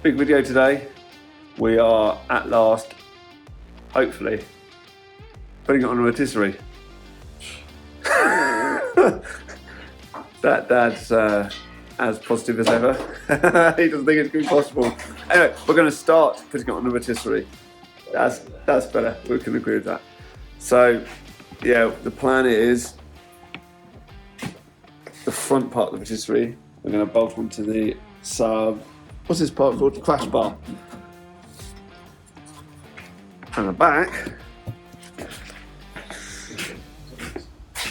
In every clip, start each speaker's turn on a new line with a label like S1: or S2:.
S1: Big video today. We are at last, hopefully, putting it on a rotisserie. Dad's as positive as ever. He doesn't think it's going to be possible. Anyway, we're going to start putting it on a rotisserie. That's better. We can agree with that. So, yeah, the plan is the front part of the rotisserie. We're going to bolt onto the sub. What's this part called? Crash bar. And the back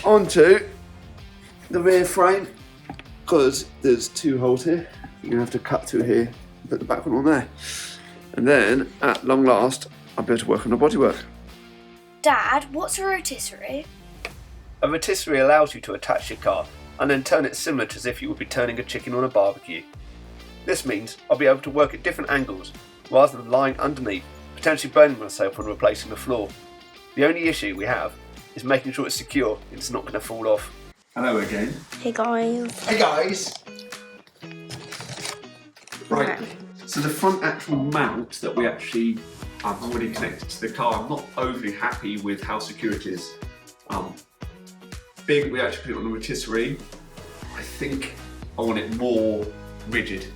S1: onto the rear frame, because there's two holes here. You're gonna have to cut through here, put the back one on there, and then at long last I'll be able to work on the bodywork.
S2: Dad, what's a rotisserie?
S1: A rotisserie allows you to attach your car and then turn it similar to as if you would be turning a chicken on a barbecue. This means I'll be able to work at different angles rather than lying underneath, potentially burning myself when replacing the floor. The only issue we have is making sure it's secure and it's not going to fall off. Hello again.
S2: Hey guys.
S1: Hey guys! Right, so the front actual mount that we actually have already connected to the car, I'm not overly happy with how secure it is. Big, we actually put it on a rotisserie. I think I want it more rigid.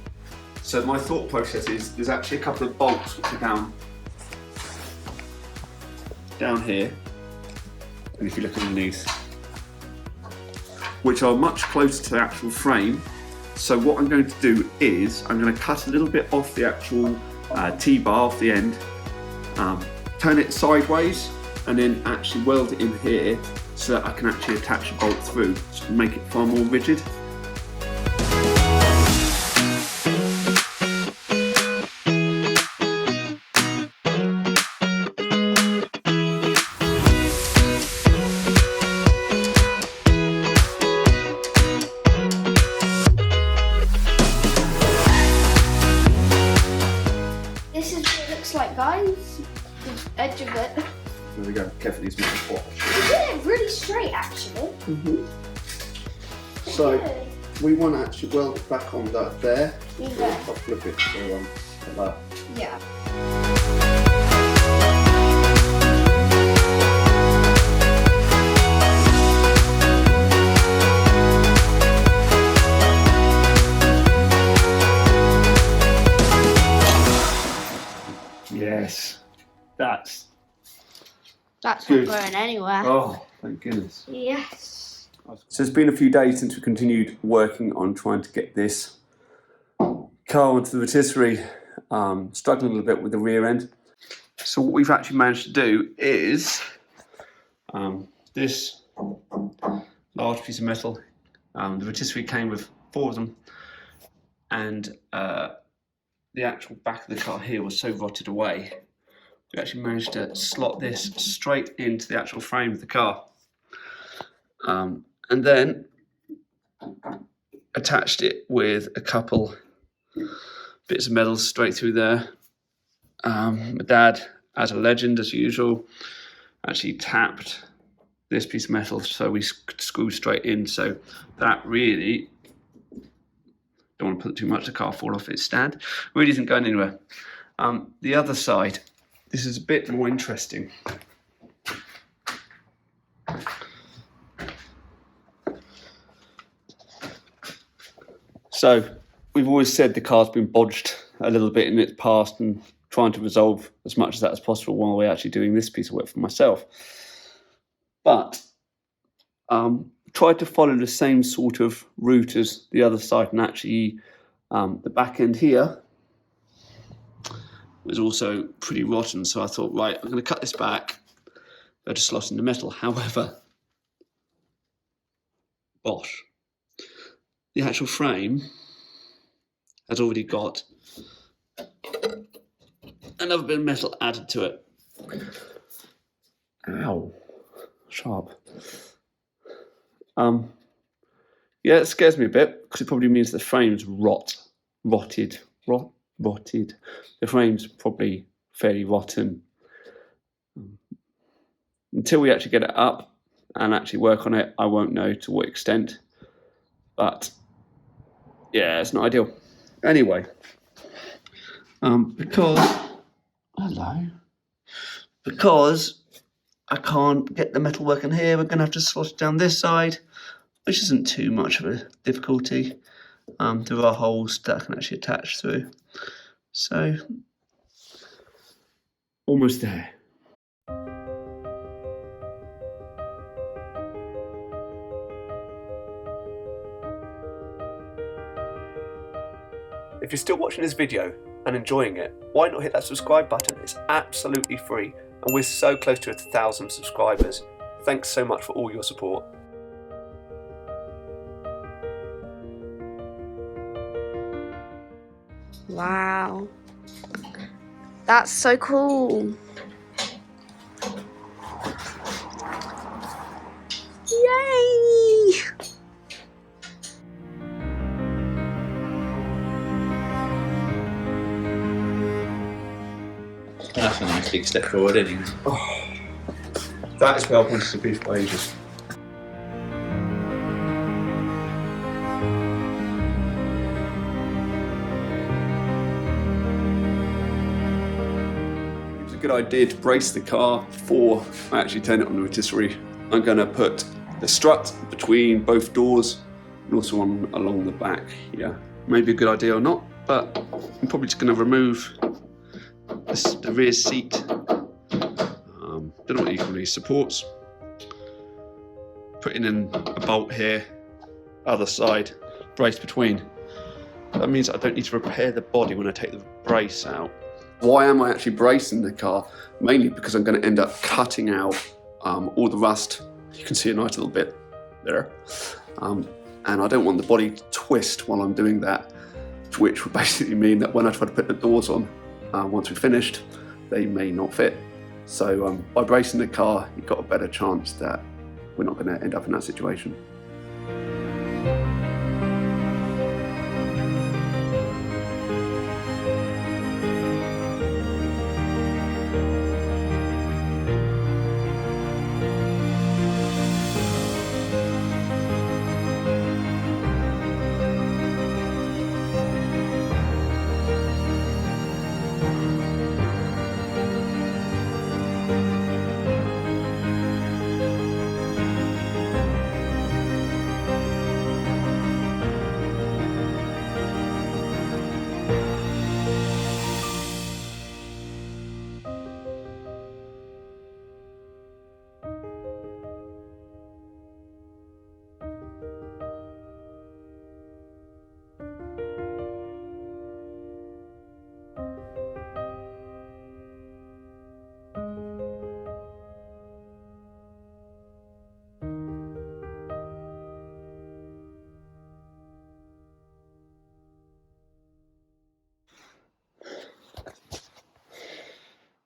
S1: So my thought process is there's actually a couple of bolts which are down here, and if you look underneath, which are much closer to the actual frame. So what I'm going to do is I'm going to cut a little bit off the actual T-bar off the end, turn it sideways, and then actually weld it in here so that I can actually attach a bolt through to make it far more rigid.
S2: This is what it looks like, guys. The edge of it.
S1: There we go. Carefully, it's making hot.
S2: You did it really straight, actually.
S1: So
S2: Good.
S1: we want to actually weld it back on that there.
S2: Yeah.
S1: I'll flip it so like that.
S2: Yeah.
S1: Yes, that's
S2: That's
S1: good.
S2: not going anywhere.
S1: Oh, thank goodness.
S2: Yes.
S1: So it's been a few days since we continued working on trying to get this car onto the rotisserie, struggling a little bit with the rear end. So what we've actually managed to do is this large piece of metal. The rotisserie came with 4 of them, and the actual back of the car here was so rotted away, we actually managed to slot this straight into the actual frame of the car. And then attached it with a couple bits of metal straight through there. My dad, as a legend as usual, actually tapped this piece of metal so we could screw straight in. So that really, don't want to put too much, the car fall off its stand, really isn't going anywhere. The other side, this is a bit more interesting. So we've always said the car's been bodged a little bit in its past, and trying to resolve as much of that as possible while we're actually doing this piece of work for myself. But tried to follow the same sort of route as the other side, and actually the back end here was also pretty rotten. So I thought, right, I'm going to cut this back, go to slot in the metal. However, bosh. The actual frame has already got another bit of metal added to it. Ow, sharp. Yeah, it scares me a bit because it probably means the frame's rotted. The frame's probably fairly rotten. Until we actually get it up and actually work on it, I won't know to what extent. But yeah, it's not ideal. Anyway, Because I can't get the metal working here. We're going to have to slot it down this side, which isn't too much of a difficulty. There are holes that I can actually attach through. So, almost there. If you're still watching this video and enjoying it, why not hit that subscribe button? It's absolutely free, and we're so close to 1,000 subscribers. Thanks so much for all your support.
S2: Wow. That's so cool. Yay!
S1: That's a nice big step forward, isn't it? Oh, that is where I wanted to be for ages. It's a good idea to brace the car before I actually turn it on the rotisserie. I'm going to put the strut between both doors and also along the back here. Maybe a good idea or not, but I'm probably just going to remove the rear seat. Don't know what you call these supports. Putting in a bolt here, other side, brace between. That means I don't need to repair the body when I take the brace out. Why am I actually bracing the car? Mainly because I'm going to end up cutting out all the rust. You can see a nice little bit there. And I don't want the body to twist while I'm doing that, which would basically mean that when I try to put the doors on, once we're finished, they may not fit. So by bracing the car, you've got a better chance that we're not going to end up in that situation.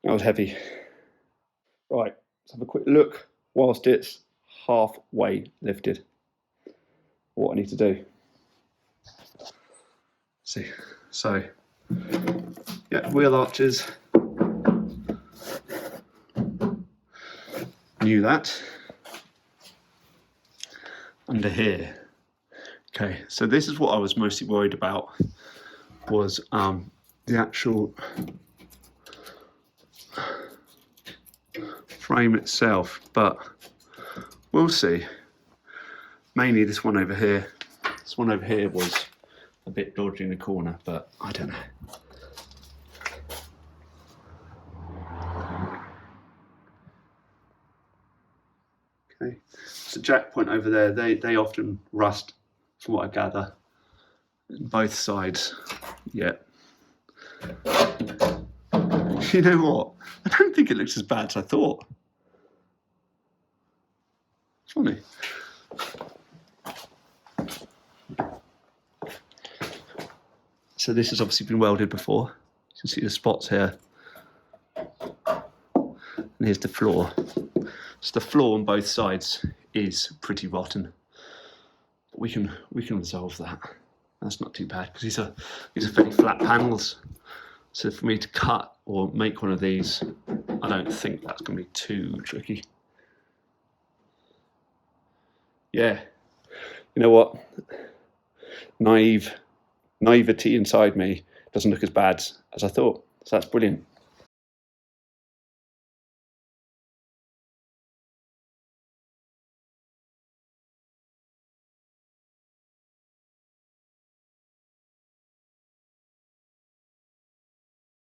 S1: That was heavy. Right, let's have a quick look whilst it's halfway lifted. What I need to do. See, so yeah, wheel arches. Knew that. Under here. Okay, so this is what I was mostly worried about, was the actual frame itself, but we'll see. Mainly this one over here. This one over here was a bit dodgy in the corner, but I don't know. Okay, so jack point over there, they often rust, from what I gather, on both sides. Yeah. You know what? I don't think it looks as bad as I thought. It's funny. So this has obviously been welded before. You can see the spots here. And here's the floor. So the floor on both sides is pretty rotten. But we can resolve that. That's not too bad because these are fairly flat panels. So for me to cut or make one of these, I don't think that's going to be too tricky. Yeah, you know what? Naivety inside me doesn't look as bad as I thought. So that's brilliant.